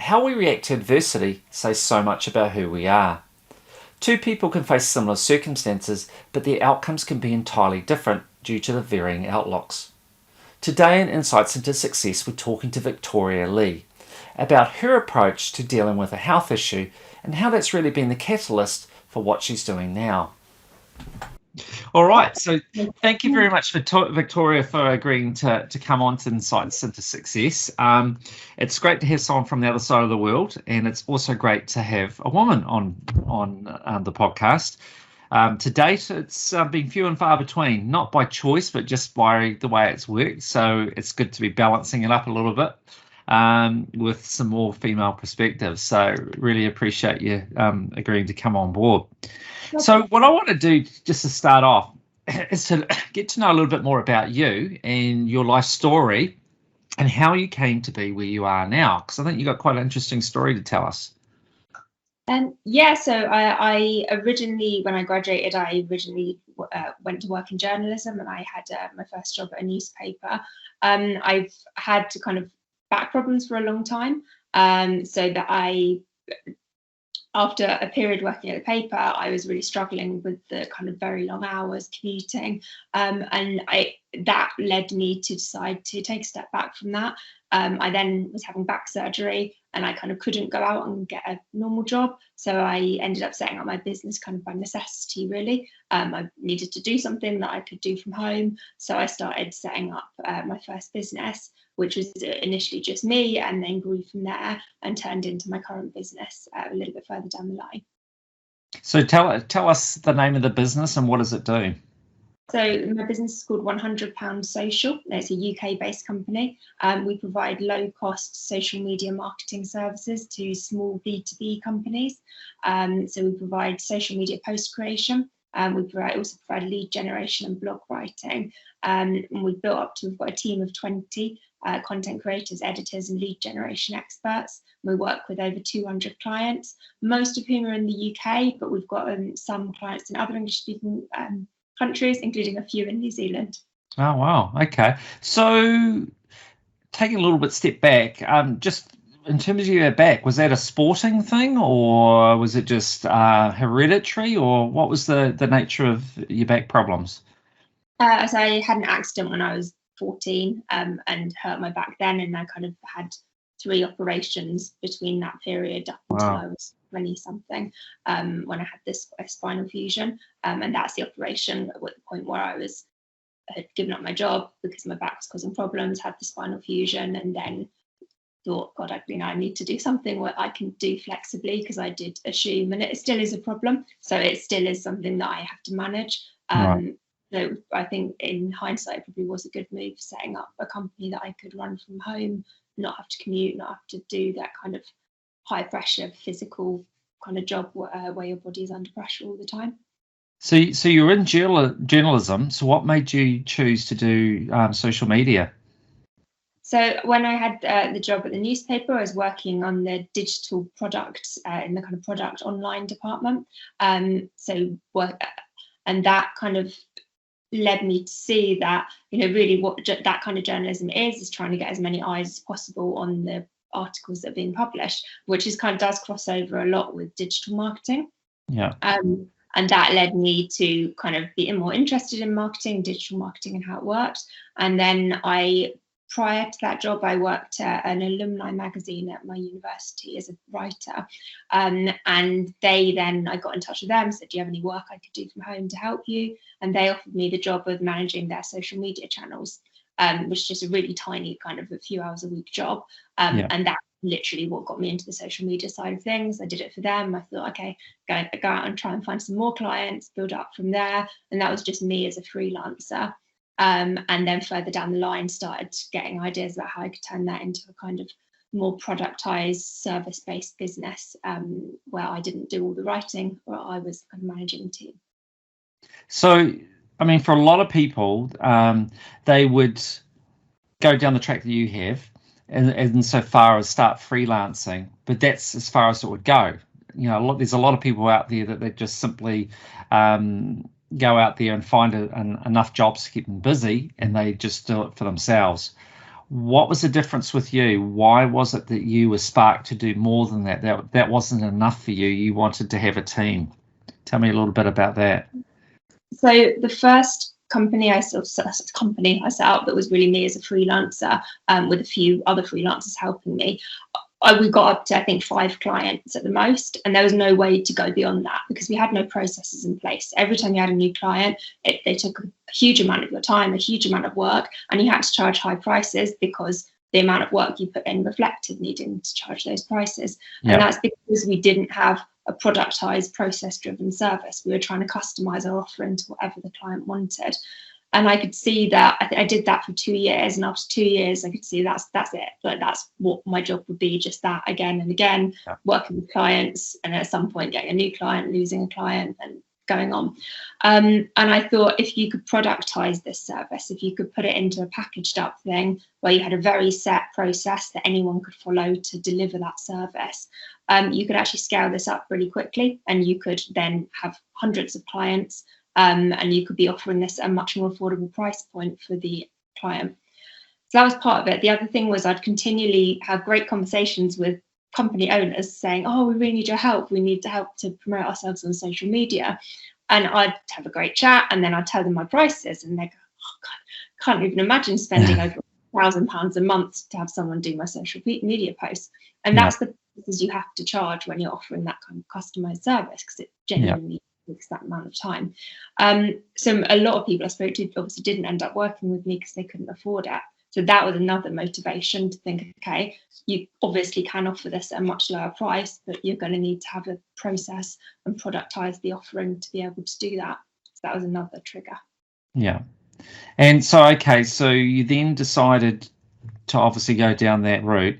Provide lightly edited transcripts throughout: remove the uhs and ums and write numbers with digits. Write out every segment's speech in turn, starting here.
How we react to adversity says so much about who we are. Two people can face similar circumstances, but their outcomes can be entirely different due to the varying outlooks. Today in Insights into Success, we're talking to Victoria Lee about her approach to dealing with a health issue and how that's really been the catalyst for what she's doing now. All right, so thank you very much, Victoria, for agreeing to come on to Insights into Success. It's great to have someone from the other side of the world, and it's also great to have a woman on the podcast. To date, it's been few and far between, not by choice, but just by the way it's worked. So it's good to be balancing it up a little bit with some more female perspectives. So really appreciate you agreeing to come on board. So what I want to do just to start off is to get to know a little bit more about you and your life story and how you came to be where you are now, because I think you've got quite an interesting story to tell us. So I originally, when I graduated, I originally went to work in journalism, and I had my first job at a newspaper. I've had kind of back problems for a long time, so that after a period working at the paper, I was really struggling with the kind of very long hours commuting, and that led me to decide to take a step back from that. I then was having back surgery, and I kind of couldn't go out and get a normal job, so I ended up setting up my business kind of by necessity, really. I needed to do something that I could do from home, so I started setting up my first business, which was initially just me, and then grew from there and turned into my current business a little bit further down the line. So tell us the name of the business and what does it do? So my business is called £100 Social. It's a UK-based company. We provide low-cost social media marketing services to small B2B companies. So we provide social media post creation. We also provide lead generation and blog writing. And we've got a team of 20 content creators, editors, and lead generation experts. We work with over 200 clients, most of whom are in the UK, but we've got some clients in other English-speaking countries, including a few in New Zealand. Oh, wow. Okay. So taking a little bit step back, just in terms of your back, was that a sporting thing or was it just hereditary, or what was the nature of your back problems? So I had an accident when I was 14 and hurt my back then, and I kind of had 3 operations between that period up until I was 20 something, when I had this spinal fusion, and that's the operation at the point where I had given up my job because my back was causing problems, had the spinal fusion, and then thought, God, I need to do something what I can do flexibly, because I did assume, and it still is a problem, so it still is something that I have to manage. So I think in hindsight, it probably was a good move, setting up a company that I could run from home, not have to commute, not have to do that kind of high pressure physical kind of job where your body is under pressure all the time. So you're in journalism. So what made you choose to do social media? So when I had the job at the newspaper, I was working on the digital products in the kind of product online department. And that kind of led me to see that, really what that kind of journalism is trying to get as many eyes as possible on the articles that are being published, which does cross over a lot with digital marketing. Yeah. And that led me to kind of be more interested in marketing, digital marketing, and how it works. And then prior to that job, I worked at an alumni magazine at my university as a writer. And I got in touch with them, said, do you have any work I could do from home to help you? And they offered me the job of managing their social media channels, which is just a really tiny kind of a few hours a week job. And that's literally what got me into the social media side of things. I did it for them. I thought, okay, go out and try and find some more clients, build up from there. And that was just me as a freelancer. And then further down the line, started getting ideas about how I could turn that into a kind of more productized, service-based business, where I didn't do all the writing, or I was kind of managing the team. So, I mean, for a lot of people, they would go down the track that you have, and so far as start freelancing, but that's as far as it would go. There's a lot of people out there that they just simply go out there and find enough jobs to keep them busy, and they just do it for themselves. What was the difference with you? Why was it that you were sparked to do more than that? That wasn't enough for you. You wanted to have a team. Tell me a little bit about that. So the first company I set up that was really me as a freelancer, with a few other freelancers helping me. We got up to, I think, 5 clients at the most, and there was no way to go beyond that because we had no processes in place. Every time you had a new client, they took a huge amount of your time, a huge amount of work, and you had to charge high prices because the amount of work you put in reflected needing to charge those prices. Yeah. And that's because we didn't have a productized, process-driven service. We were trying to customize our offering to whatever the client wanted. And I could see that I did that for 2 years, and after 2 years I could see that's it. Like, that's what my job would be, just that again and again, working with clients, and at some point getting a new client, losing a client, and going on. And I thought, if you could productize this service, if you could put it into a packaged up thing where you had a very set process that anyone could follow to deliver that service, you could actually scale this up really quickly, and you could then have hundreds of clients. And you could be offering this at a much more affordable price point for the client. So that was part of it. The other thing was I'd continually have great conversations with company owners saying, oh, we really need your help. We need to help to promote ourselves on social media. And I'd have a great chat, and then I'd tell them my prices, and they go, oh, God, can't even imagine spending over £1,000 a month to have someone do my social media posts. And that's the prices you have to charge when you're offering that kind of customized service, because it genuinely takes that amount of time. So a lot of people I spoke to obviously didn't end up working with me because they couldn't afford it. So that was another motivation to think, okay, you obviously can offer this at a much lower price, but you're going to need to have a process and productize the offering to be able to do that. So that was another trigger. Yeah. And so, okay, so you then decided to obviously go down that route.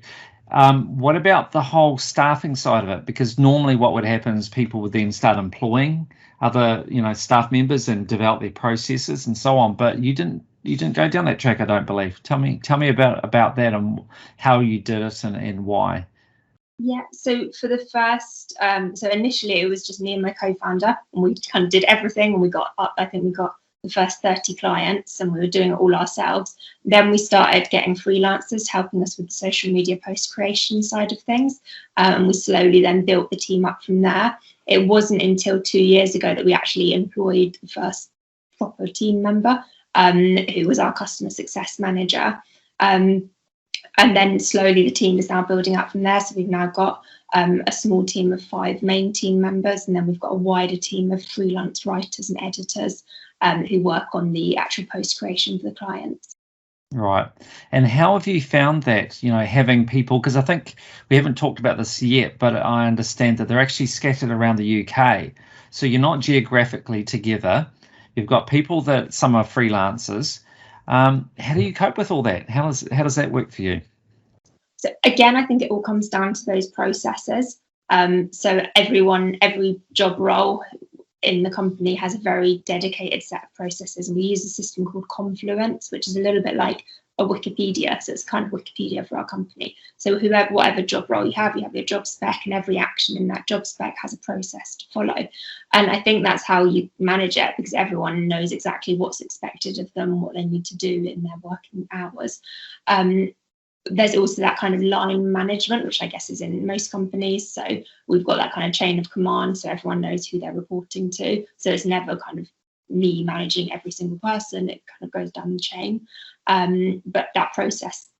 What about the whole staffing side of it? Because normally what would happen is people would then start employing other, staff members and develop their processes and so on. But you didn't go down that track, I don't believe. Tell me about that and how you did it and why. Yeah, so for the first, so initially it was just me and my co-founder, and we kind of did everything, and we got the first 30 clients, and we were doing it all ourselves. Then we started getting freelancers helping us with the social media post creation side of things, and we slowly then built the team up from there. It wasn't until 2 years ago that we actually employed the first proper team member, who was our customer success manager. And then slowly the team is now building up from there. So we've now got a small team of 5 main team members, and then we've got a wider team of freelance writers and editors who work on the actual post creation for the clients. Right. And how have you found that, having people, because I think we haven't talked about this yet, but I understand that they're actually scattered around the UK. So you're not geographically together. You've got people that some are freelancers. How do you cope with all that? How does that work for you? So again, I think it all comes down to those processes. So every job role in the company has a very dedicated set of processes, and we use a system called Confluence, which is a little bit like a Wikipedia. So it's kind of Wikipedia for our company. So whatever job role you have your job spec, and every action in that job spec has a process to follow. And I think that's how you manage it, because everyone knows exactly what's expected of them, what they need to do in their working hours. There's also that kind of line management, which I guess is in most companies. So we've got that kind of chain of command, so everyone knows who they're reporting to. So it's never kind of me managing every single person. It kind of goes down the chain. But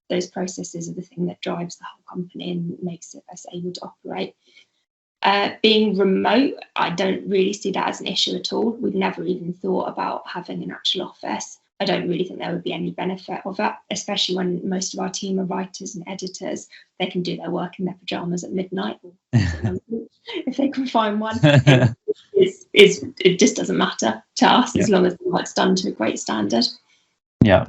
those processes are the thing that drives the whole company and makes us able to operate. Being remote, I don't really see that as an issue at all. We've never even thought about having an actual office. I don't really think there would be any benefit of it, especially when most of our team are writers and editors. They can do their work in their pajamas at midnight, or if they can find one. It just doesn't matter to us as long as the work's done to a great standard. Yeah.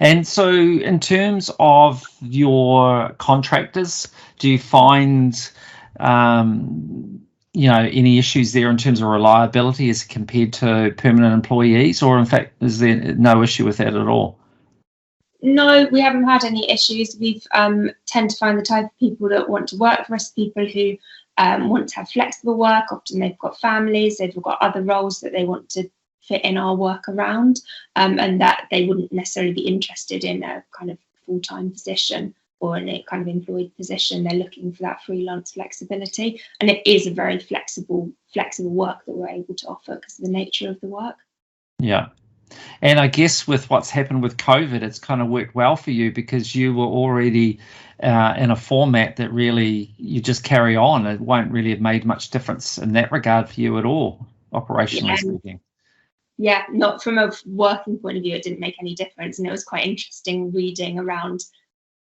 And so in terms of your contractors, do you find any issues there in terms of reliability as compared to permanent employees, or in fact, is there no issue with that at all? No, we haven't had any issues. We've tend to find the type of people that want to work for us, people who want to have flexible work. Often they've got families, they've got other roles that they want to fit in our work around, and that they wouldn't necessarily be interested in a kind of full-time position or in a kind of employed position. They're looking for that freelance flexibility, and it is a very flexible work that we're able to offer because of the nature of the work. Yeah. And I guess with what's happened with COVID, it's kind of worked well for you because you were already in a format that really you just carry on. It won't really have made much difference in that regard for you at all, operationally speaking. Yeah, not from a working point of view, it didn't make any difference. And it was quite interesting reading around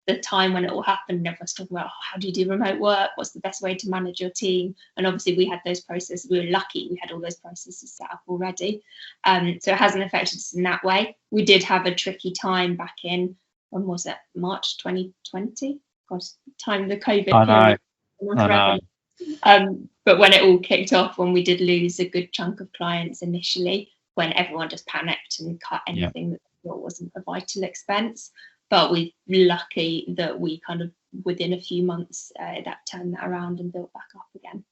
the time when it all happened, and everyone's talking about how do you do remote work, what's the best way to manage your team. And obviously we had those processes, we were lucky we had all those processes set up already, so it hasn't affected us in that way. We did have a tricky time back in, when was it, March 2020, god, time the COVID period. I know. But when it all kicked off, when we did lose a good chunk of clients initially, when everyone just panicked and cut anything that they thought wasn't a vital expense. But we're lucky that we kind of within a few months that turned that around and built back up again.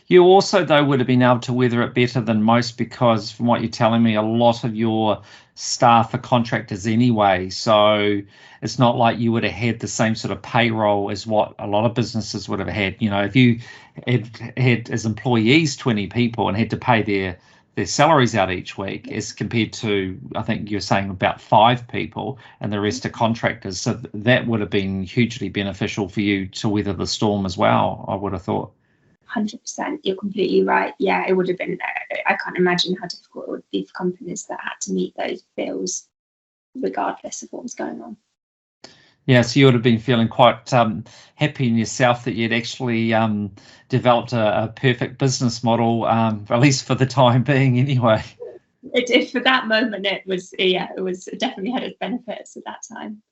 You also, though, would have been able to weather it better than most because from what you're telling me, a lot of your staff are contractors anyway. So it's not like you would have had the same sort of payroll as what a lot of businesses would have had. You know, if you had as employees 20 people and had to pay their salaries out each week as compared to, I think you're saying about 5 people and the rest are contractors. So that would have been hugely beneficial for you to weather the storm as well, I would have thought. 100%, you're completely right. Yeah, it would have been, I can't imagine how difficult it would be for companies that had to meet those bills regardless of what was going on. Yeah, so you would have been feeling quite happy in yourself that you'd actually developed a perfect business model, at least for the time being anyway. It did for that moment. It definitely had its benefits at that time.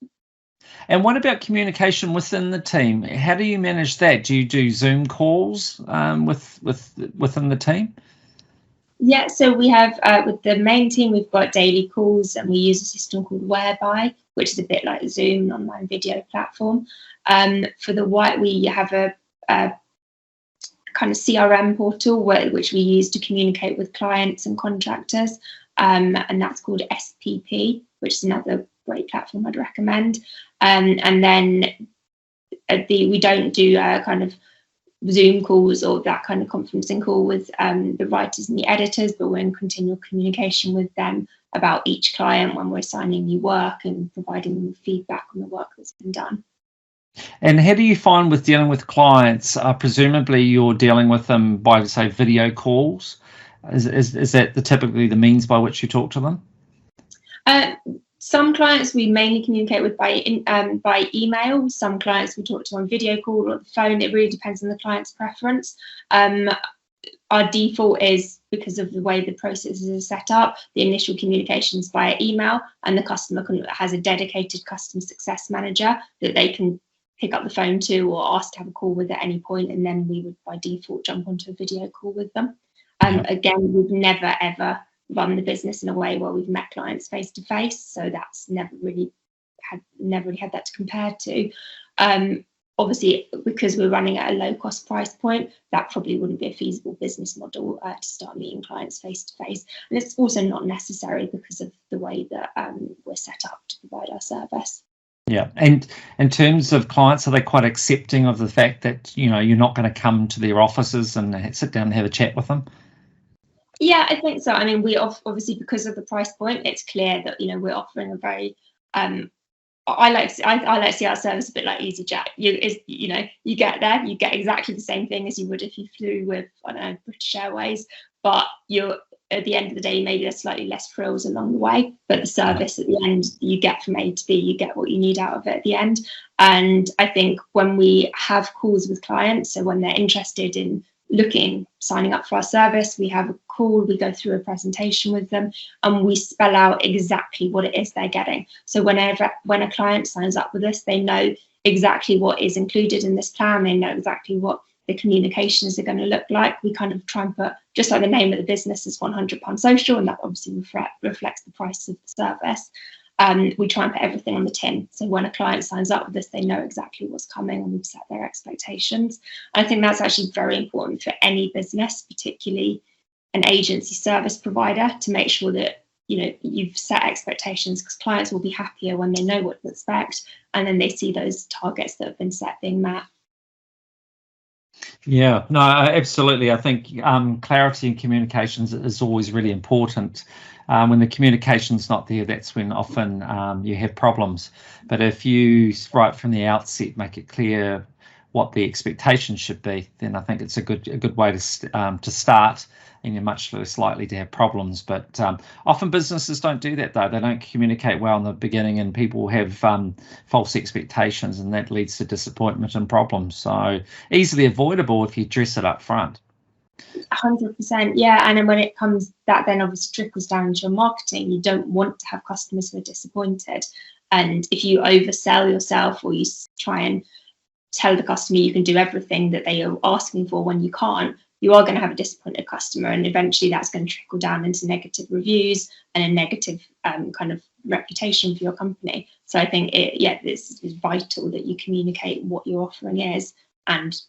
And what about communication within the team? How do you manage that? Do you do Zoom calls within the team? Yeah, so we have with the main team, we've got daily calls, and we use a system called Whereby, which is a bit like Zoom, an online video platform. For the white, we have a kind of CRM portal which we use to communicate with clients and contractors, and that's called SPP, which is another great platform I'd recommend. And then we don't do kind of Zoom calls or that kind of conferencing call with the writers and the editors, but we're in continual communication with them about each client when we're assigning new work and providing them feedback on the work that's been done. And how do you find with dealing with clients? Presumably you're dealing with them by, say, video calls. Is that typically the means by which you talk to them? Some clients we mainly communicate with by email. Some clients we talk to on video call or the phone. It really depends on the client's preference. Our default is, because of the way the processes are set up, the initial communications via email, and the customer has a dedicated customer success manager that they can pick up the phone to or ask to have a call with at any point, and then we would by default jump onto a video call with them. Again, we've never ever run the business in a way where we've met clients face to face, so that's never really had that to compare to. Obviously, because we're running at a low cost price point, that probably wouldn't be a feasible business model to start meeting clients face to face, and it's also not necessary because of the way that we're set up to provide our service. Yeah, and in terms of clients, are they quite accepting of the fact that you're not going to come to their offices and sit down and have a chat with them? Yeah, I think so. I mean, we obviously, because of the price point, it's clear that we're offering a very I like to see our service a bit like EasyJet. You get there, you get exactly the same thing as you would if you flew with, I don't know, British Airways, but you're at the end of the day, maybe there's slightly less frills along the way, but the service at the end you get from A to B, you get what you need out of it at the end. And I think when we have calls with clients, so when they're interested in signing up for our service, we have a call, we go through a presentation with them, and we spell out exactly what it is they're getting. So when a client signs up with us, they know exactly what is included in this plan, they know exactly what the communications are going to look like. We kind of try and put, just like the name of the business is £100 social, and that obviously reflects the price of the service. We try and put everything on the tin. So when a client signs up with us, they know exactly what's coming and we've set their expectations. And I think that's actually very important for any business, particularly an agency service provider, to make sure that you've set expectations, because clients will be happier when they know what to expect, and then they see those targets that have been set being met. Yeah, no, absolutely. I think clarity and communications is always really important. When the communication's not there, that's when often you have problems. But if you, right from the outset, make it clear what the expectations should be, then I think it's a good way to start, and you're much less likely to have problems. But often businesses don't do that, though. They don't communicate well in the beginning, and people have false expectations, and that leads to disappointment and problems. So easily avoidable if you address it up front. 100%, yeah. And then when it comes, that then obviously trickles down into your marketing. You don't want to have customers who are disappointed, and if you oversell yourself, or you try and tell the customer you can do everything that they are asking for when you can't, you are going to have a disappointed customer, and eventually that's going to trickle down into negative reviews and a negative kind of reputation for your company. So I think this is vital that you communicate what your offering is and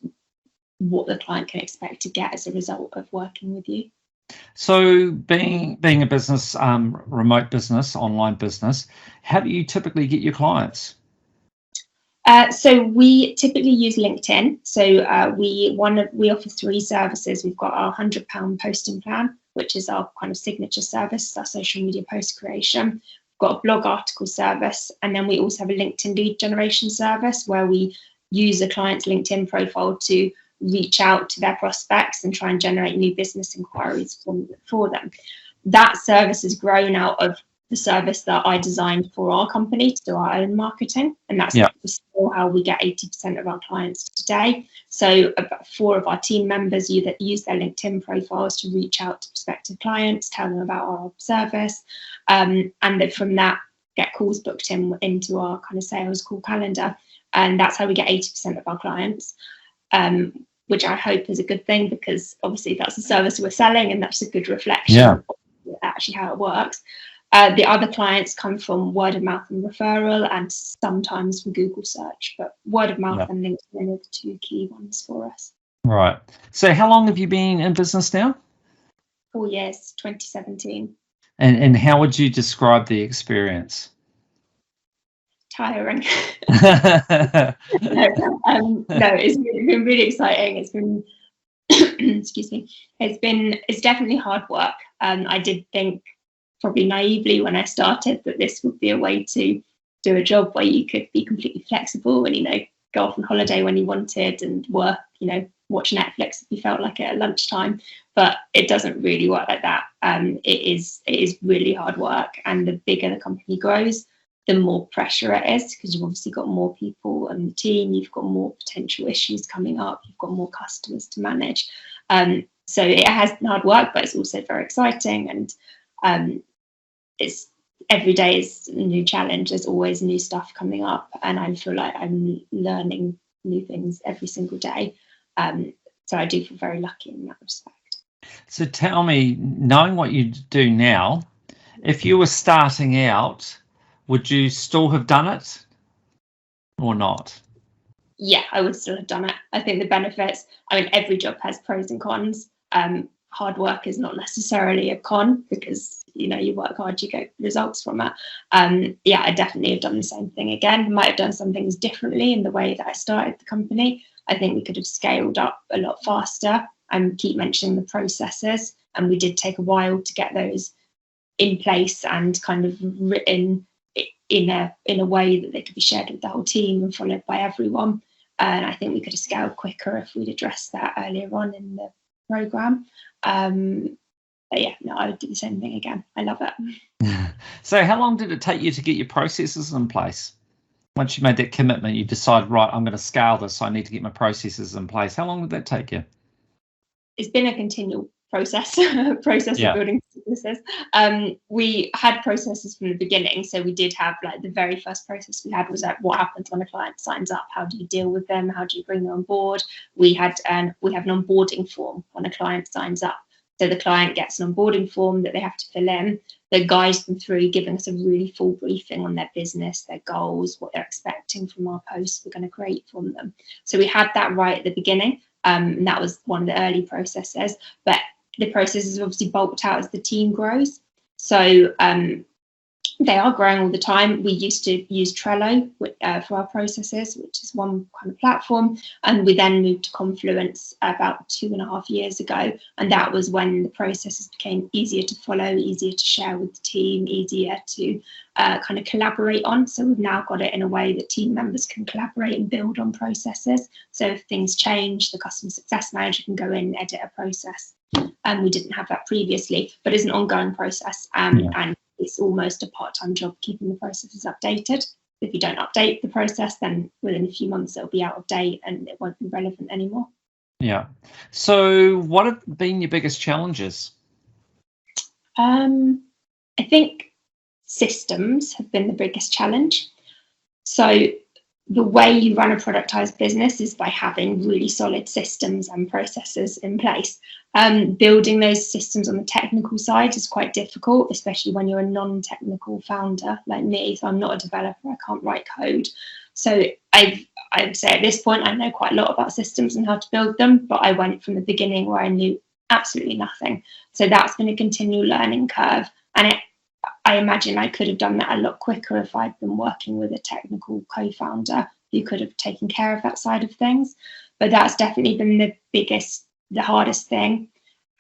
what the client can expect to get as a result of working with you. So being a business, remote business, online business, how do you typically get your clients? So we typically use LinkedIn. So we offer 3 services. We've got our £100 posting plan, which is our kind of signature service, our social media post creation. We've got a blog article service, and then we also have a LinkedIn lead generation service, where we use a client's LinkedIn profile to reach out to their prospects and try and generate new business inquiries for them. That service has grown out of the service that I designed for our company to do our own marketing, and that's still how we get 80% of our clients today. So about 4 of our team members use their LinkedIn profiles to reach out to prospective clients, tell them about our service, and then from that get calls booked into our kind of sales call calendar, and that's how we get 80% of our clients. Which I hope is a good thing, because obviously that's a service we're selling, and that's a good reflection of actually how it works. The other clients come from word of mouth and referral, and sometimes from Google search, but word of mouth and LinkedIn are the 2 key ones for us. Right. So how long have you been in business now? 4 years, 2017. And how would you describe the experience? Tiring. No, it's been really exciting. It's been excuse me. It's definitely hard work. I did think, probably naively when I started, that this would be a way to do a job where you could be completely flexible and go off on holiday when you wanted, and work, watch Netflix if you felt like it at lunchtime. But it doesn't really work like that. It is really hard work, and the bigger the company grows, the more pressure it is, because you've obviously got more people on the team, you've got more potential issues coming up, you've got more customers to manage. So it has been hard work, but it's also very exciting, and it's every day is a new challenge. There's always new stuff coming up, and I feel like I'm learning new things every single day. So I do feel very lucky in that respect. So tell me, knowing what you do now, if you were starting out, would you still have done it or not? Yeah, I would still have done it. I think the benefits, every job has pros and cons. Hard work is not necessarily a con, because you work hard, you get results from it. I definitely have done the same thing again. Might have done some things differently in the way that I started the company. I think we could have scaled up a lot faster. Keep mentioning the processes, and we did take a while to get those in place and kind of written in a way that they could be shared with the whole team and followed by everyone. And I think we could have scaled quicker if we'd addressed that earlier on in the program. I would do the same thing again. I love it. So how long did it take you to get your processes in place? Once you made that commitment, you decide, right, I'm going to scale this, so I need to get my processes in place. How long did that take you? It's been a continual process of building businesses. We had processes from the beginning. So we did have, like, the very first process we had was like, what happens when a client signs up? How do you deal with them? How do you bring them on board? We have an onboarding form when a client signs up. So the client gets an onboarding form that they have to fill in that guides them through, giving us a really full briefing on their business, their goals, what they're expecting from our posts we're going to create from them. So we had that right at the beginning. And that was one of the early processes. But the process is obviously bulked out as the team grows. So they are growing all the time. We used to use Trello for our processes, which is one kind of platform. And we then moved to Confluence about 2.5 years ago. And that was when the processes became easier to follow, easier to share with the team, easier to kind of collaborate on. So we've now got it in a way that team members can collaborate and build on processes. So if things change, the customer success manager can go in and edit a process. We didn't have that previously, but it's an ongoing process. And it's almost a part-time job keeping the processes updated. If you don't update the process, then within a few months it'll be out of date and it won't be relevant anymore. Yeah. So what have been your biggest challenges? I think systems have been the biggest challenge. So the way you run a productized business is by having really solid systems and processes in place. Building those systems on the technical side is quite difficult, especially when you're a non-technical founder like me. So I'm not a developer, I can't write code. So I would say at this point, I know quite a lot about systems and how to build them, but I went from the beginning where I knew absolutely nothing. So that's been a continual learning curve. And I imagine I could have done that a lot quicker if I'd been working with a technical co-founder who could have taken care of that side of things. But that's definitely been the hardest thing.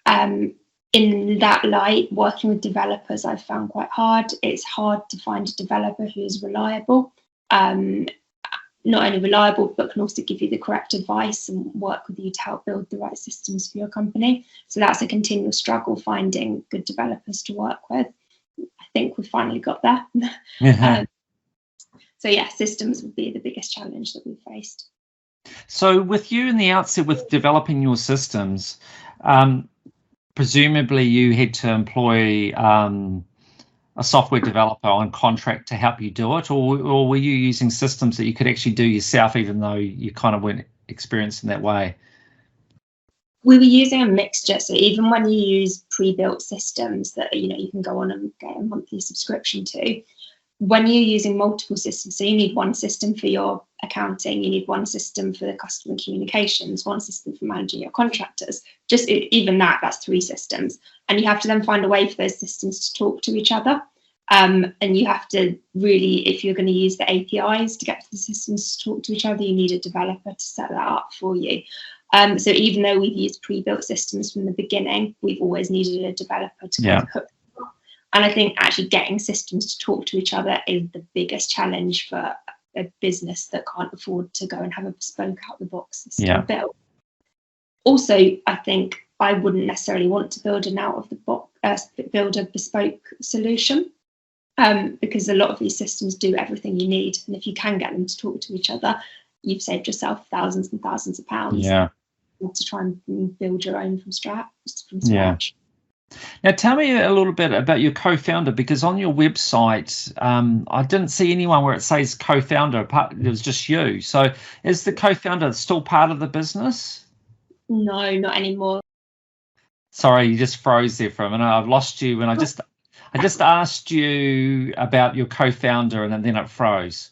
In that light, working with developers, I've found quite hard. It's hard to find a developer who is reliable. Not only reliable, but can also give you the correct advice and work with you to help build the right systems for your company. So that's a continual struggle, finding good developers to work with. I think we've finally got there. So yeah, systems would be the biggest challenge that we've faced. So with you in the outset with developing your systems, presumably you had to employ a software developer on contract to help you do it, or were you using systems that you could actually do yourself, even though you kind of weren't experienced in that way? We were using a mixture. So even when you use pre-built systems that you can go on and get a monthly subscription to, when you're using multiple systems, so you need one system for your accounting, you need one system for the customer communications, one system for managing your contractors. Just even that's 3 systems, and you have to then find a way for those systems to talk to each other. And you have to really, if you're going to use the APIs to get the systems to talk to each other, you need a developer to set that up for you. So even though we've used pre-built systems from the beginning, we've always needed a developer to kind of hook them up. And I think actually getting systems to talk to each other is the biggest challenge for a business that can't afford to go and have a bespoke out-the-box system built. Also, I think I wouldn't necessarily want to build build a bespoke solution, because a lot of these systems do everything you need. And if you can get them to talk to each other, you've saved yourself thousands and thousands of pounds. To try and build your own from scratch. Now, tell me a little bit about your co-founder, because on your website, I didn't see anyone where it says co-founder. It was just you. So is the co-founder still part of the business? No, not anymore. Sorry, you just froze there for a minute. I've lost you when I just asked you about your co-founder, and then it froze.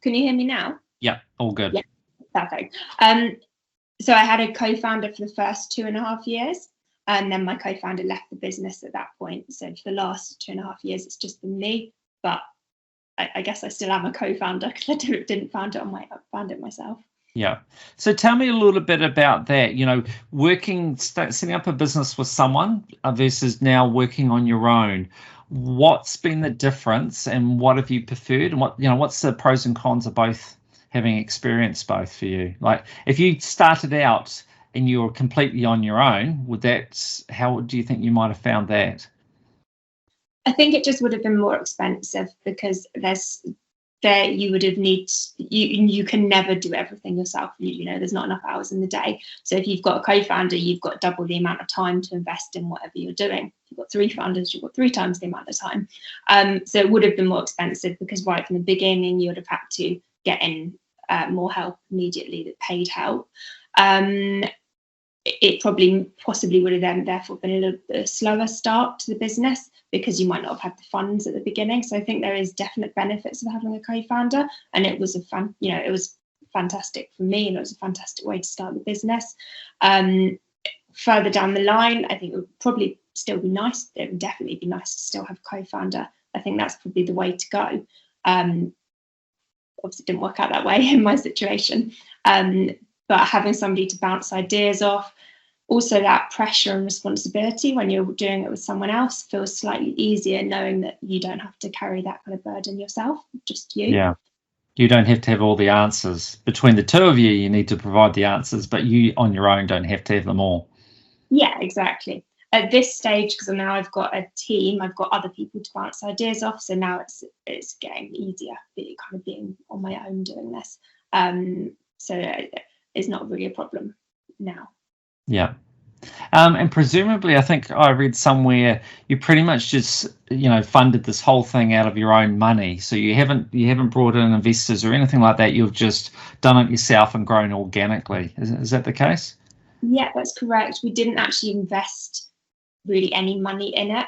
Can you hear me now? Yeah, all good. Yeah, perfect. So I had a co-founder for the first 2.5 years, and then my co-founder left the business at that point. So for the last 2.5 years, it's just been me. But I guess I still am a co-founder because I didn't found it myself. Yeah. So tell me a little bit about that. Setting up a business with someone versus now working on your own. What's been the difference, and what have you preferred, and what's the pros and cons of both? Having experienced both for you, like if you started out and you were completely on your own, how do you think you might have found that? I think it just would have been more expensive, because you would have you can never do everything yourself. There's not enough hours in the day. So if you've got a co-founder, you've got double the amount of time to invest in whatever you're doing. If you've got 3 founders, you've got 3 times the amount of time. So it would have been more expensive, because right from the beginning you would have had to get in more help immediately, that paid help. It possibly would have then therefore been a little bit slower start to the business, because you might not have had the funds at the beginning. So I think there is definite benefits of having a co-founder, and it was it was fantastic for me, and it was a fantastic way to start the business. Further down the line, I think it would probably still be nice. It would definitely be nice to still have a co-founder. I think that's probably the way to go. Obviously, it didn't work out that way in my situation. But having somebody to bounce ideas off, also that pressure and responsibility when you're doing it with someone else feels slightly easier, knowing that you don't have to carry that kind of burden yourself, just you. Yeah. You don't have to have all the answers. Between the two of you, you need to provide the answers, but you on your own don't have to have them all. Yeah, exactly. At this stage, because now I've got a team, I've got other people to bounce ideas off. So now it's getting easier, kind of being on my own doing this. So it's not really a problem now. Yeah. And presumably, I think I read somewhere you pretty much just, funded this whole thing out of your own money. So you haven't brought in investors or anything like that. You've just done it yourself and grown organically. Is that the case? Yeah, that's correct. We didn't actually invest really any money in it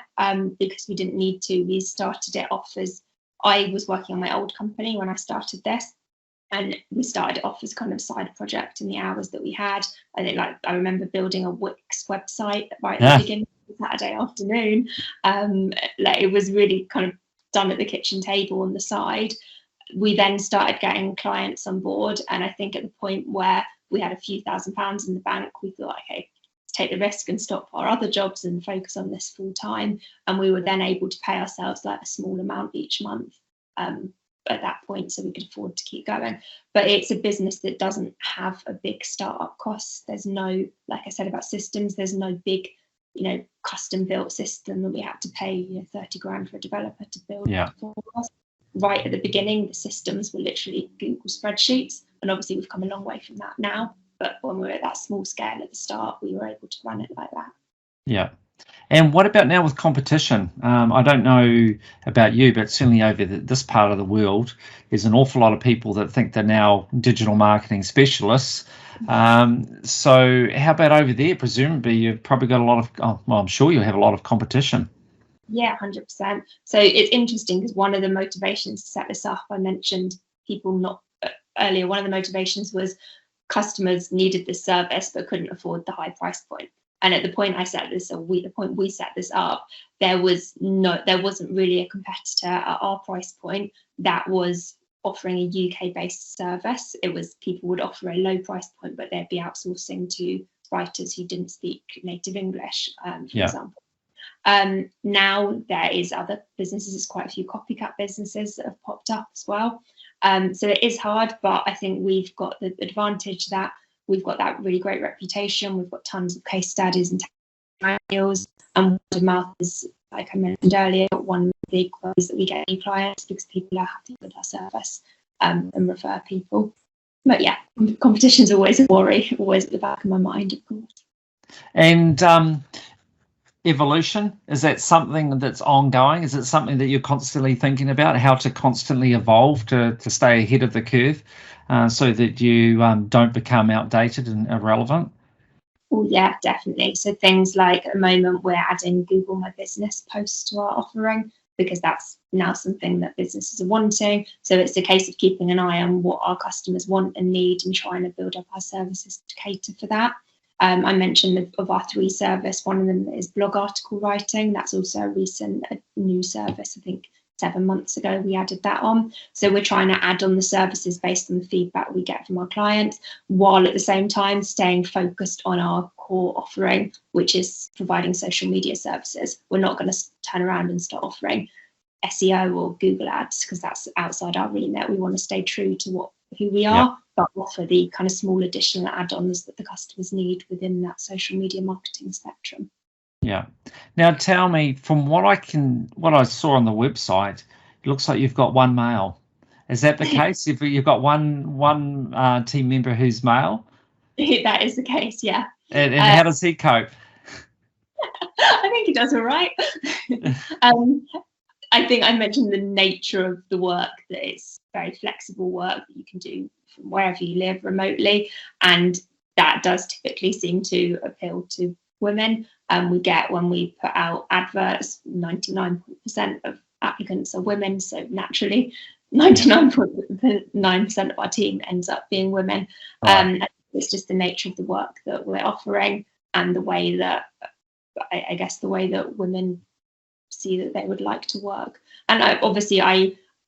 because we didn't need to. We started it off as, I was working on my old company when I started this. And we started it off as kind of a side project in the hours that we had. I think, I remember building a Wix website right at the beginning of Saturday afternoon. It was really kind of done at the kitchen table on the side. We then started getting clients on board. And I think at the point where we had a few £1,000s in the bank, we thought, okay, let's take the risk and stop our other jobs and focus on this full time. And we were then able to pay ourselves a small amount each month. At that point, so we could afford to keep going. But it's a business that doesn't have a big startup cost. There's no, like I said about systems, there's no big, custom built system that we had to pay 30 grand for a developer to build for us. Right at the beginning, the systems were literally Google spreadsheets, and obviously we've come a long way from that now. But when we were at that small scale at the start, we were able to run it like that. Yeah. And what about now with competition? I don't know about you, but certainly over this part of the world, there's an awful lot of people that think they're now digital marketing specialists. So how about over there? Presumably you've probably got a lot of, I'm sure you have a lot of competition. Yeah, 100%. So it's interesting because one of the motivations to set this up, I mentioned people not earlier, one of the motivations was customers needed this service but couldn't afford the high price point. And at the point I set this, the point we set this up, there wasn't really a competitor at our price point that was offering a UK-based service. It was people would offer a low price point, but they'd be outsourcing to writers who didn't speak native English, for example. Now there is other businesses, there's quite a few copycat businesses that have popped up as well. So it is hard, but I think we've got the advantage that we've got that really great reputation. We've got tons of case studies and testimonials, and word of mouth is, like I mentioned earlier, one of the big ways that we get new clients because people are happy with our service and refer people. But yeah, competition's always a worry, always at the back of my mind, of course. And evolution, is that something that's ongoing? Is it something that you're constantly thinking about, how to constantly evolve to stay ahead of the curve so that you don't become outdated and irrelevant? Oh yeah, definitely. So things like at the moment we're adding Google My Business posts to our offering because that's now something that businesses are wanting. So it's a case of keeping an eye on what our customers want and need and trying to build up our services to cater for that. I mentioned of our 3 service, one of them is blog article writing. That's also a new service. I think 7 months ago we added that on. So we're trying to add on the services based on the feedback we get from our clients, while at the same time staying focused on our core offering, which is providing social media services. We're not going to turn around and start offering SEO or Google ads because that's outside our remit. We want to stay true to who we are, but offer the kind of small additional add-ons that the customers need within that social media marketing spectrum. Yeah. Now tell me, from what I saw on the website, it looks like you've got one male. Is that the case? You've got one team member who's male? That is the case, yeah. And how does he cope? I think he does all right. I think I mentioned the nature of the work, that it's very flexible work that you can do from wherever you live remotely. And that does typically seem to appeal to women. We get, when we put out adverts, 99% of applicants are women. So naturally, 99.9% of our team ends up being women. Right. It's just the nature of the work that we're offering and the way that I guess the way that women see that they would like to work. And I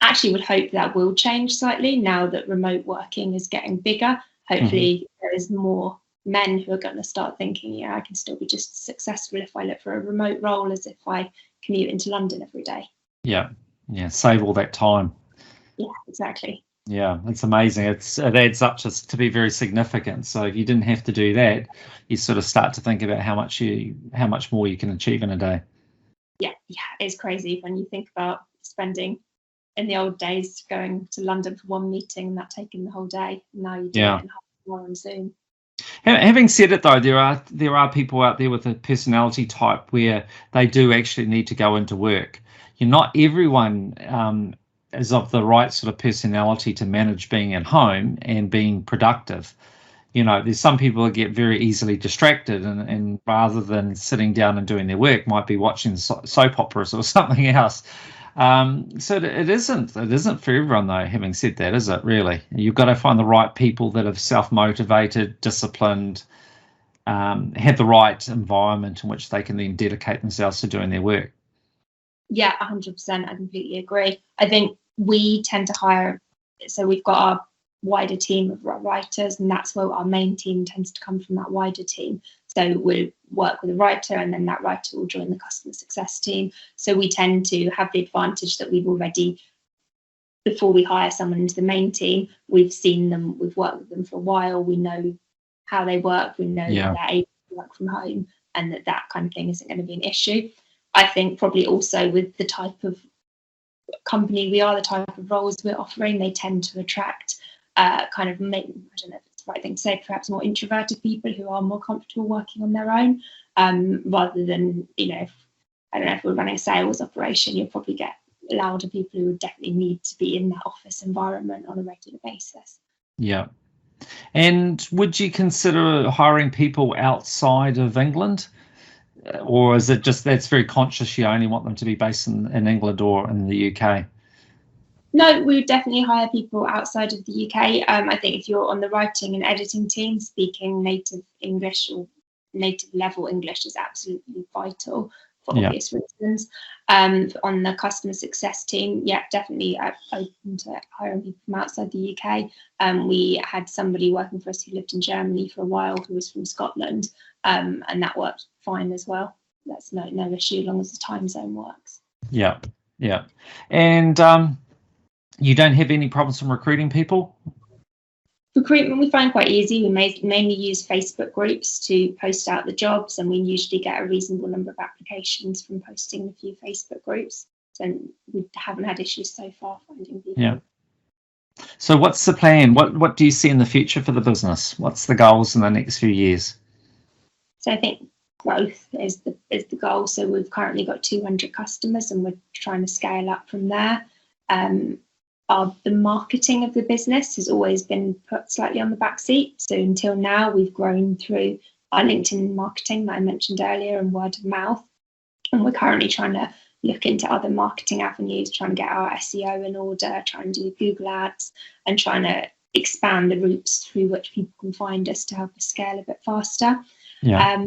actually would hope that will change slightly now that remote working is getting bigger. Hopefully there is more men who are going to start thinking, yeah, I can still be just as successful if I look for a remote role as if I commute into London every day. Yeah, save all that time. Yeah, exactly. Yeah, it's amazing. It adds up to be very significant. So if you didn't have to do that, you sort of start to think about how much more you can achieve in a day. Yeah, it's crazy when you think about spending in the old days going to London for one meeting and that taking the whole day. Now you do it in half an hour on Zoom. Having said it, though, there are people out there with a personality type where they do actually need to go into work. Not everyone is of the right sort of personality to manage being at home and being productive. There's some people that get very easily distracted, and rather than sitting down and doing their work, might be watching soap operas or something else. So it isn't for everyone, though. Having said that, is it really? You've got to find the right people that are self-motivated, disciplined, have the right environment in which they can then dedicate themselves to doing their work. Yeah, 100%. I completely agree. I think we tend to hire, so we've got our wider team of writers, and that's where our main team tends to come from, that wider team. So we'll work with a writer, and then that writer will join the customer success team. So we tend to have the advantage that we've already, before we hire someone into the main team, we've seen them, we've worked with them for a while, we know how they work, we know that they're able to work from home, and that kind of thing isn't going to be an issue. I think probably also with the type of company we are, the type of roles we're offering, they tend to attract I don't know if it's the right thing to say, perhaps more introverted people who are more comfortable working on their own, rather than, if we're running a sales operation, you'll probably get louder people who would definitely need to be in that office environment on a regular basis. Yeah. And would you consider hiring people outside of England? Or is it just that's very conscious, you only want them to be based in England or in the UK? No, we would definitely hire people outside of the UK. I think if you're on the writing and editing team, speaking native English or native level English is absolutely vital for obvious reasons. On the customer success team, yeah, definitely open to hiring people from outside the UK. We had somebody working for us who lived in Germany for a while who was from Scotland, and that worked fine as well. That's no issue as long as the time zone works. Yeah. And you don't have any problems from recruiting people? Recruitment we find quite easy. We mainly use Facebook groups to post out the jobs, and we usually get a reasonable number of applications from posting a few Facebook groups. So we haven't had issues so far finding people. Yeah. So what's the plan? What do you see in the future for the business? What's the goals in the next few years? So I think growth is the goal. So we've currently got 200 customers, and we're trying to scale up from there. The marketing of the business has always been put slightly on the back seat. So until now, we've grown through our LinkedIn marketing that I mentioned earlier and word of mouth. And we're currently trying to look into other marketing avenues, trying to get our SEO in order, trying to do Google Ads, and trying to expand the routes through which people can find us to help us scale a bit faster. Yeah.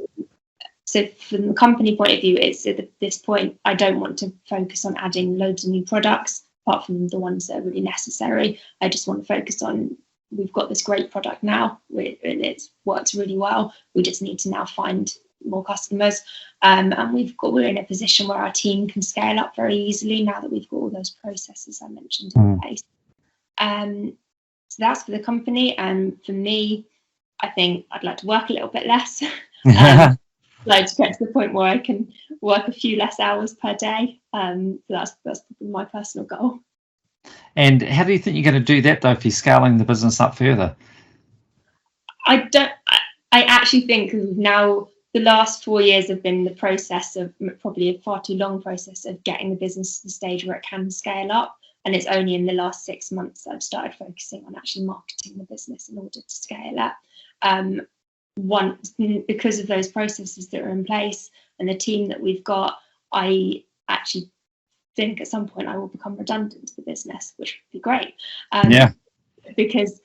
So from the company point of view, it's at this point, I don't want to focus on adding loads of new products, apart from the ones that are really necessary. I just want to focus on, we've got this great product now, and it's worked really well. We just need to now find more customers. And we're in a position where our team can scale up very easily now that we've got all those processes I mentioned in place. So that's for the company. And for me, I think I'd like to work a little bit less. Like to get to the point where I can work a few less hours per day. So that's my personal goal. And how do you think you're going to do that, though, if you're scaling the business up further? I actually think now the last 4 years have been the process of probably a far too long process of getting the business to the stage where it can scale up. And it's only in the last 6 months that I've started focusing on actually marketing the business in order to scale up. Because of those processes that are in place and the team that we've got, I actually think at some point I will become redundant to the business, which would be great. Because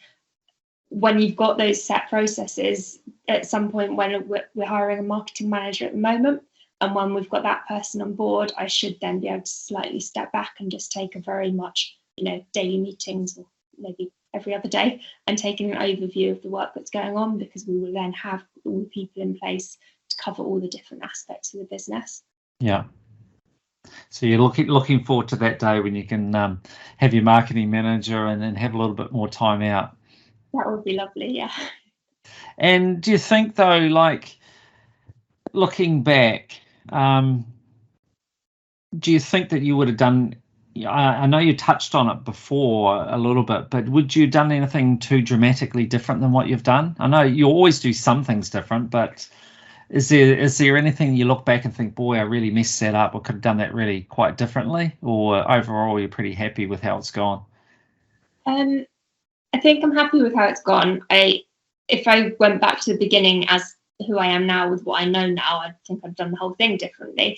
when you've got those set processes, at some point when we're hiring a marketing manager at the moment, And when we've got that person on board, I should then be able to slightly step back and just take a very much, daily meetings, or maybe every other day, and taking an overview of the work that's going on, because we will then have all the people in place to cover all the different aspects of the business. Yeah. So you're looking forward to that day when you can have your marketing manager and then have a little bit more time out. That would be lovely, yeah. And do you think, though, like looking back, do you think that you would have done, I know you touched on it before a little bit, but would you have done anything too dramatically different than what you've done? I know you always do some things different, but is there anything you look back and think, boy, I really messed that up, or could have done that really quite differently? Or overall, you're pretty happy with how it's gone? I think I'm happy with how it's gone. If I went back to the beginning as who I am now with what I know now, I think I've done the whole thing differently,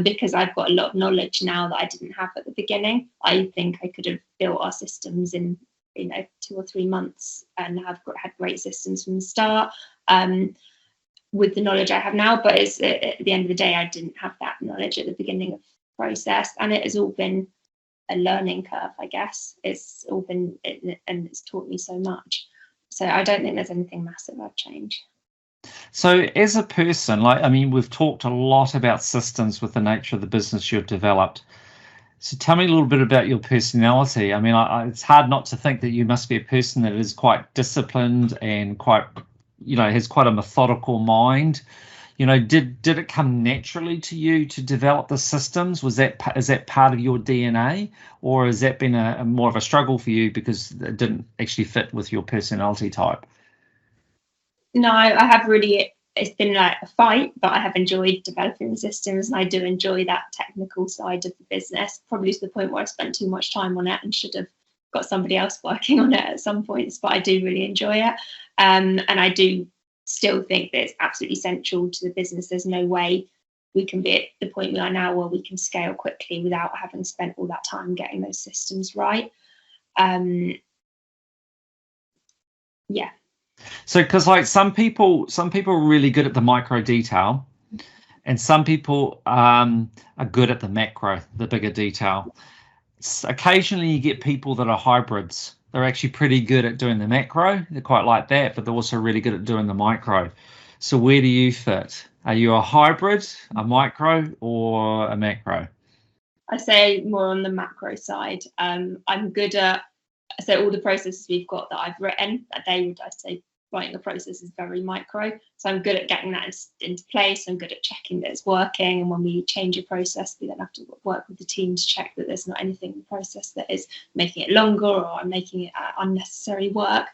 because I've got a lot of knowledge now that I didn't have at the beginning. I think I could have built our systems in 2 or 3 months and had great systems from the start, with the knowledge I have now. But at the end of the day, I didn't have that knowledge at the beginning of the process, and it has all been a learning curve, I guess. It's all been, and it's taught me so much. So I don't think there's anything massive I'd change. So as a person, we've talked a lot about systems with the nature of the business you've developed. So tell me a little bit about your personality. It's hard not to think that you must be a person that is quite disciplined and quite, has quite a methodical mind. Did it come naturally to you to develop the systems? Is that part of your DNA, or has that been a more of a struggle for you because it didn't actually fit with your personality type? No, I have really, it's been like a fight, but I have enjoyed developing the systems, and I do enjoy that technical side of the business, probably to the point where I spent too much time on it and should have got somebody else working on it at some points, but I do really enjoy it. And I do still think that it's absolutely essential to the business. There's no way we can be at the point we are now where we can scale quickly without having spent all that time getting those systems right. Yeah. So, because some people are really good at the micro detail, and some people are good at the macro, the bigger detail. Occasionally you get people that are hybrids. They're actually pretty good at doing the macro. They're quite like that, but they're also really good at doing the micro. So where do you fit? Are you a hybrid, a micro, or a macro? I say more on the macro side. I'm good at, so all the processes we've got that I've written, I say writing the process is very micro. So I'm good at getting that into place. I'm good at checking that it's working. And when we change a process, we then have to work with the team to check that there's not anything in the process that is making it longer or making it unnecessary work.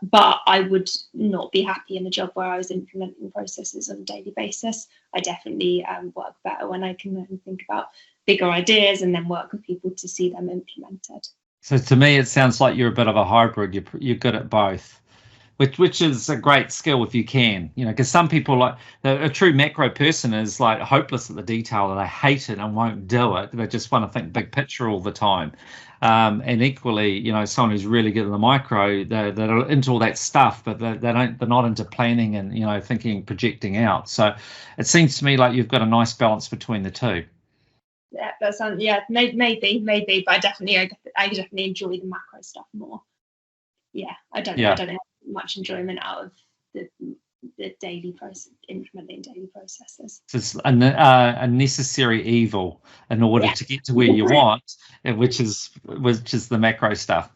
But I would not be happy in a job where I was implementing processes on a daily basis. I definitely work better when I can then think about bigger ideas and then work with people to see them implemented. So to me, it sounds like you're a bit of a hybrid. You're good at both. Which is a great skill if you can, because some people, like a true macro person, is like hopeless at the detail, and they hate it and won't do it. They just want to think big picture all the time. And equally, someone who's really good at the micro, they're into all that stuff, but they're not into planning and thinking, projecting out. So it seems to me like you've got a nice balance between the two. Yeah, that sounds, maybe, but I definitely enjoy the macro stuff more. Yeah, I don't have much enjoyment out of the daily process, implementing daily processes. So it's a necessary evil in order to get to where you want, which is the macro stuff.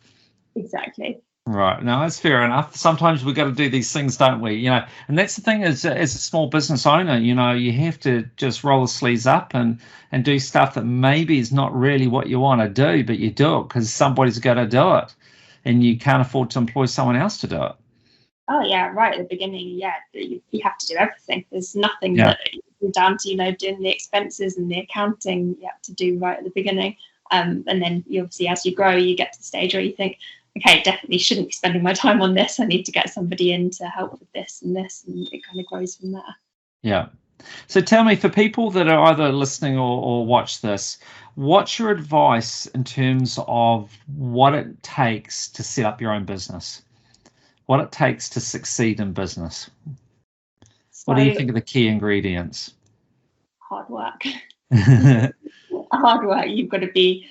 Exactly. Right. No, that's fair enough. Sometimes we've got to do these things, don't we? And that's the thing, as a small business owner, you have to just roll the sleeves up and do stuff that maybe is not really what you want to do, but you do it because somebody's got to do it, and you can't afford to employ someone else to do it. Oh yeah, right at the beginning, you have to do everything. There's nothing that you're down to, doing the expenses and the accounting you have to do right at the beginning. And then you obviously, as you grow, you get to the stage where you think, okay, definitely shouldn't be spending my time on this. I need to get somebody in to help with this, and it kind of grows from there. Yeah. So tell me, for people that are either listening or watch this, what's your advice in terms of what it takes to set up your own business? What it takes to succeed in business? What do you think are the key ingredients? hard work. Hard work. You've got to be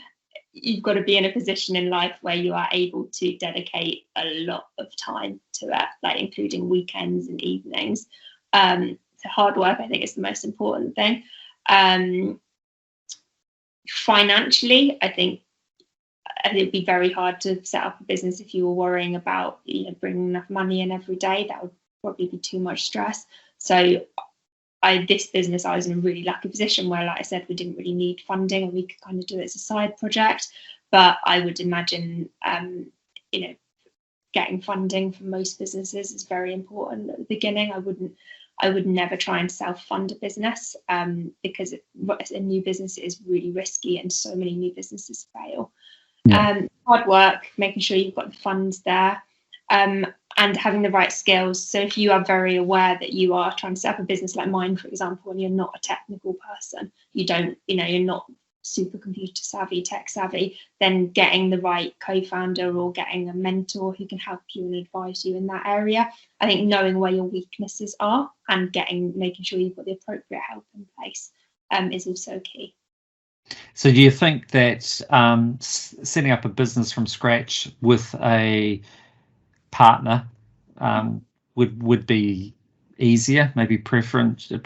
in a position in life where you are able to dedicate a lot of time to it, like including weekends and evenings. So hard work, I think, is the most important thing. Financially, I think it'd be very hard to set up a business if you were worrying about bringing enough money in every day. That would probably be too much stress. So this business, I was in a really lucky position where, like I said, we didn't really need funding and we could kind of do it as a side project. But I would imagine, getting funding for most businesses is very important at the beginning. I would never try and self-fund a business because a new business is really risky and so many new businesses fail. Yeah. Hard work, making sure you've got the funds there. And having the right skills. So if you are very aware that you are trying to set up a business like mine, for example, and you're not a technical person, you're not super computer savvy, tech savvy, then getting the right co-founder or getting a mentor who can help you and advise you in that area. I think knowing where your weaknesses are and making sure you've got the appropriate help in place is also key. So do you think that setting up a business from scratch with a partner would be easier, maybe preferential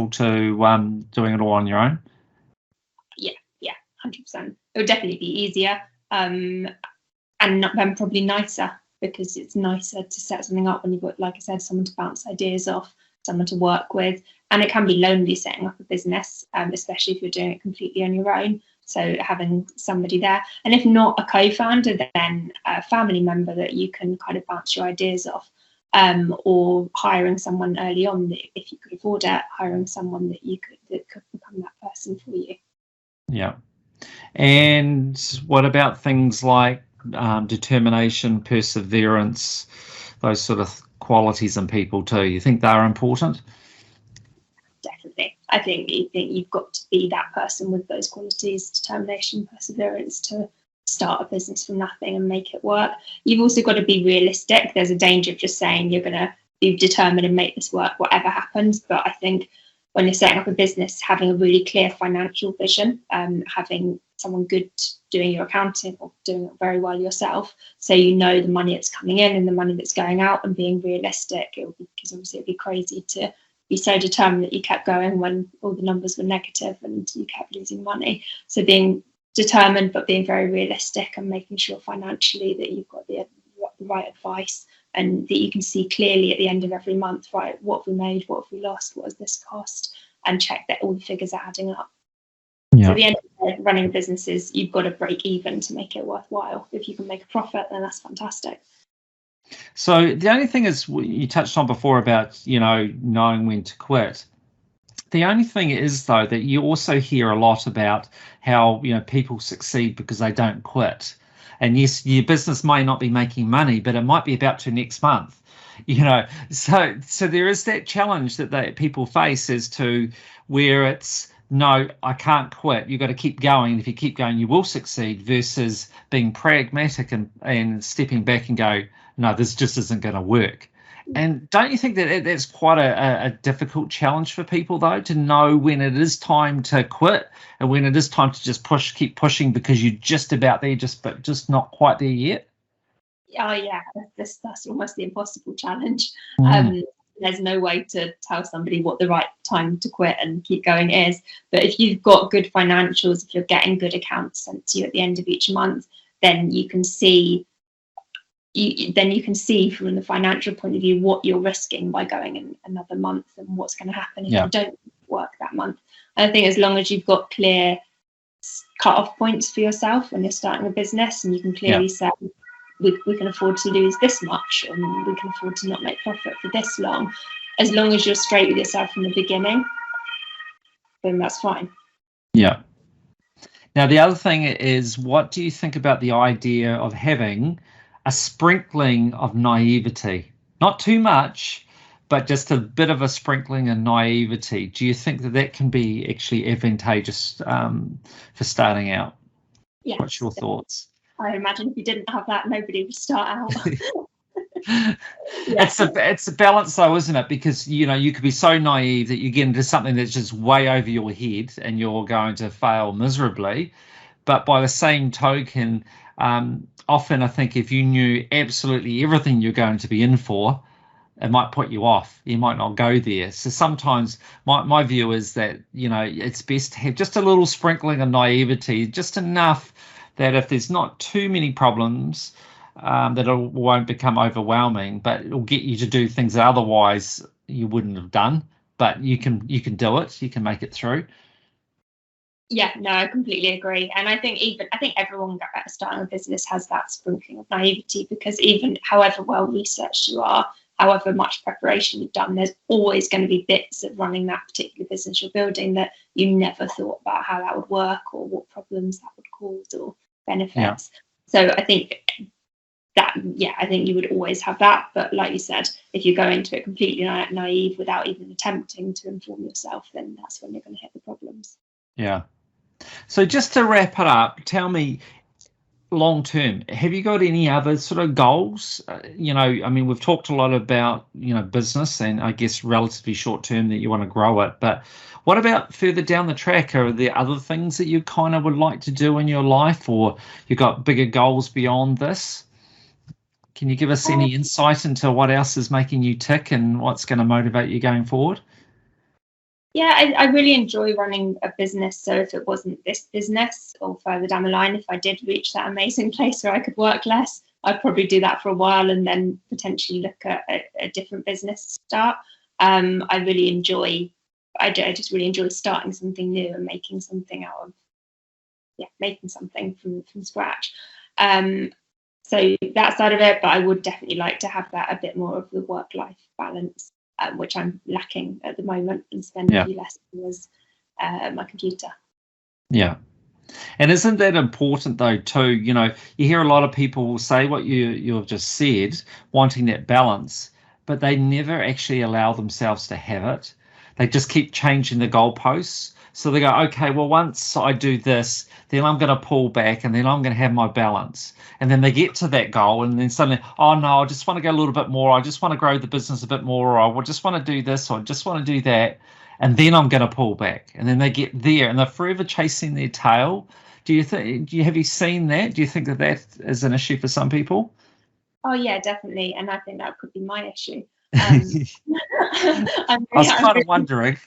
to doing it all on your own? Yeah, 100%. It would definitely be easier, and probably nicer, because it's nicer to set something up when you've got, like I said, someone to bounce ideas off, someone to work with. And it can be lonely setting up a business, especially if you're doing it completely on your own. So having somebody there, and if not a co-founder, then a family member that you can kind of bounce your ideas off, or hiring someone early on that, if you could afford it, hiring someone that could become that person for you. Yeah. And what about things like determination, perseverance, those sort of qualities in people too? You think they're important? Definitely. I think you've got to be that person with those qualities: determination, perseverance, to start a business from nothing and make it work. You've also got to be realistic. There's a danger of just saying you're going to be determined and make this work whatever happens. But I think when you're setting up a business, having a really clear financial vision, having someone good doing your accounting or doing it very well yourself, so you know the money that's coming in and the money that's going out, and being realistic, because obviously it'd be crazy to be so determined that you kept going when all the numbers were negative and you kept losing money. So being determined but being very realistic and making sure financially that you've got the right advice and that you can see clearly at the end of every month, right, what have we made, what have we lost, what has this cost, and check that all the figures are adding up. Yeah. So at the end of running businesses, you've got to break even to make it worthwhile. If you can make a profit, then that's fantastic. So the only thing is, you touched on before about, knowing when to quit. The only thing is, though, that you also hear a lot about how, people succeed because they don't quit. And yes, your business may not be making money, but it might be about to next month, So there is that challenge that people face as to where it's, no, I can't quit. You've got to keep going. And if you keep going, you will succeed, versus being pragmatic and stepping back and go, no, this just isn't going to work. And don't you think that that's quite a difficult challenge for people, though, to know when it is time to quit and when it is time to just keep pushing because you're just about there, but just not quite there yet? Oh, yeah, that's almost the impossible challenge. There's no way to tell somebody what the right time to quit and keep going is. But if you've got good financials, if you're getting good accounts sent to you at the end of each month, then you can see from the financial point of view what you're risking by going in another month and what's going to happen if you don't work that month. And I think as long as you've got clear cut-off points for yourself when you're starting a business, and you can clearly say, we can afford to lose this much and we can afford to not make profit for this long, as long as you're straight with yourself from the beginning, then that's fine. Yeah. Now, the other thing is, what do you think about the idea of having a sprinkling of naivety? Not too much, but just a bit of a sprinkling of naivety. Do you think that can be actually advantageous for starting out? Yes. What's your thoughts? I imagine if you didn't have that, nobody would start out. Yeah. It's a balance though, isn't it? Because you could be so naive that you get into something that's just way over your head and you're going to fail miserably. But by the same token, often I think if you knew absolutely everything you're going to be in for, it might put you off. You might not go there. So sometimes my view is that, it's best to have just a little sprinkling of naivety, just enough that if there's not too many problems, that it won't become overwhelming, but it'll get you to do things that otherwise you wouldn't have done. But you can do it. You can make it through. Yeah, no, I completely agree. And I think everyone starting a business has that sprinkling of naivety, because even however well researched you are, however much preparation you've done, there's always going to be bits of running that particular business you're building that you never thought about how that would work or what problems that would cause or benefits. Yeah. So I think you would always have that. But like you said, if you go into it completely naive without even attempting to inform yourself, then that's when you're going to hit the problems. Yeah. So just to wrap it up, tell me, long term, have you got any other sort of goals? We've talked a lot about, business, and I guess relatively short term that you want to grow it. But what about further down the track? Are there other things that you kind of would like to do in your life, or you got bigger goals beyond this? Can you give us any insight into what else is making you tick and what's going to motivate you going forward? Yeah, I really enjoy running a business. So if it wasn't this business, or further down the line, if I did reach that amazing place where I could work less, I'd probably do that for a while and then potentially look at a different business to start. I just really enjoy starting something new and making something from scratch. So that side of it, but I would definitely like to have that a bit more of the work-life balance, which I'm lacking at the moment, and spend a few less hours at my computer. Yeah. And isn't that important though too? You hear a lot of people say what you've just said, wanting that balance, but they never actually allow themselves to have it. They just keep changing the goalposts. So they go, okay, well, once I do this, then I'm going to pull back and then I'm going to have my balance. And then they get to that goal and then suddenly, oh no, I just want to go a little bit more. I just want to grow the business a bit more, or I just want to do this, or I just want to do that. And then I'm going to pull back. And then they get there and they're forever chasing their tail. Have you seen that? Do you think that is an issue for some people? Oh yeah, definitely. And I think that could be my issue. I was kind of wondering.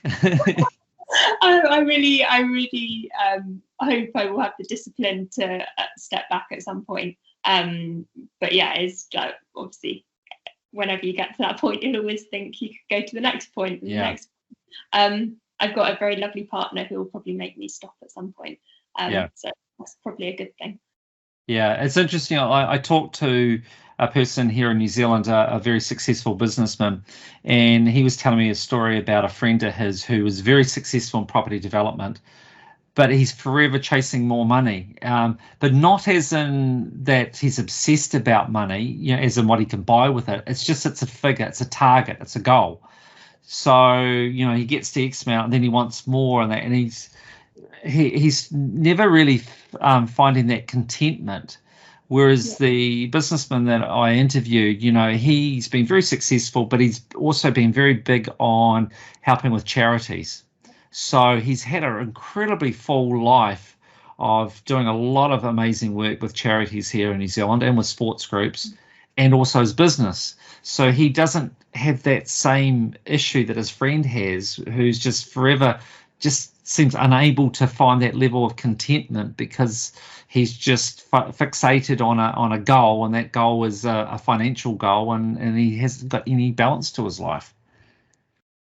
I really hope I will have the discipline to step back at some point. But yeah, it's obviously whenever you get to that point, you'll always think you could go to the next point and the next. I've got a very lovely partner who will probably make me stop at some point. So that's probably a good thing. Yeah, it's interesting. I talked to a person here in New Zealand, a very successful businessman, and he was telling me a story about a friend of his who was very successful in property development, but he's forever chasing more money. But not as in that he's obsessed about money, as in what he can buy with it. It's a figure, it's a target, it's a goal. So, he gets to X amount and then he wants more and that, and he's never really finding that contentment. Whereas the businessman that I interviewed, he's been very successful, but he's also been very big on helping with charities. So he's had an incredibly full life of doing a lot of amazing work with charities here in New Zealand and with sports groups, and also his business. So he doesn't have that same issue that his friend has, who's just forever just seems unable to find that level of contentment because he's just fixated on a goal, and that goal is a financial goal, and he hasn't got any balance to his life.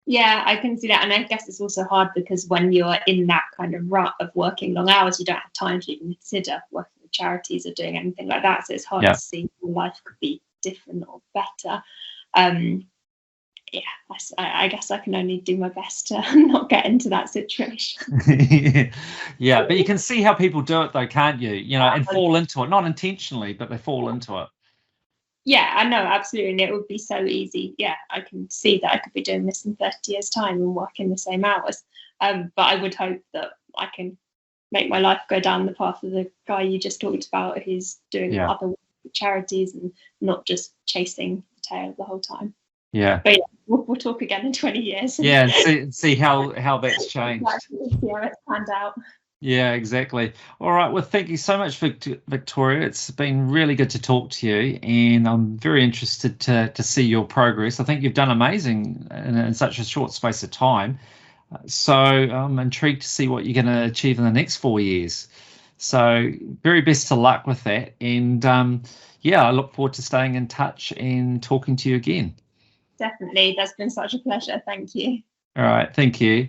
Yeah, I can see that. And I guess it's also hard because when you're in that kind of rut of working long hours, you don't have time to even consider working with charities or doing anything like that. So it's hard to see your life could be different or better. I guess I can only do my best to not get into that situation. Yeah, but you can see how people do it though, can't you? And fall into it, not intentionally, but they fall into it. Yeah, I know, absolutely. And it would be so easy. Yeah, I can see that I could be doing this in 30 years' time and working the same hours. But I would hope that I can make my life go down the path of the guy you just talked about, who's doing other charities and not just chasing the tail the whole time. Yeah. But yeah, we'll talk again in 20 years. Yeah, and see how that's changed. Exactly, see how it's panned out. Yeah, exactly. All right. Well, thank you so much, Victoria. It's been really good to talk to you, and I'm very interested to see your progress. I think you've done amazing in such a short space of time. So I'm intrigued to see what you're going to achieve in the next 4 years. So very best to luck with that. And yeah, I look forward to staying in touch and talking to you again. Definitely. That's been such a pleasure. Thank you. All right. Thank you.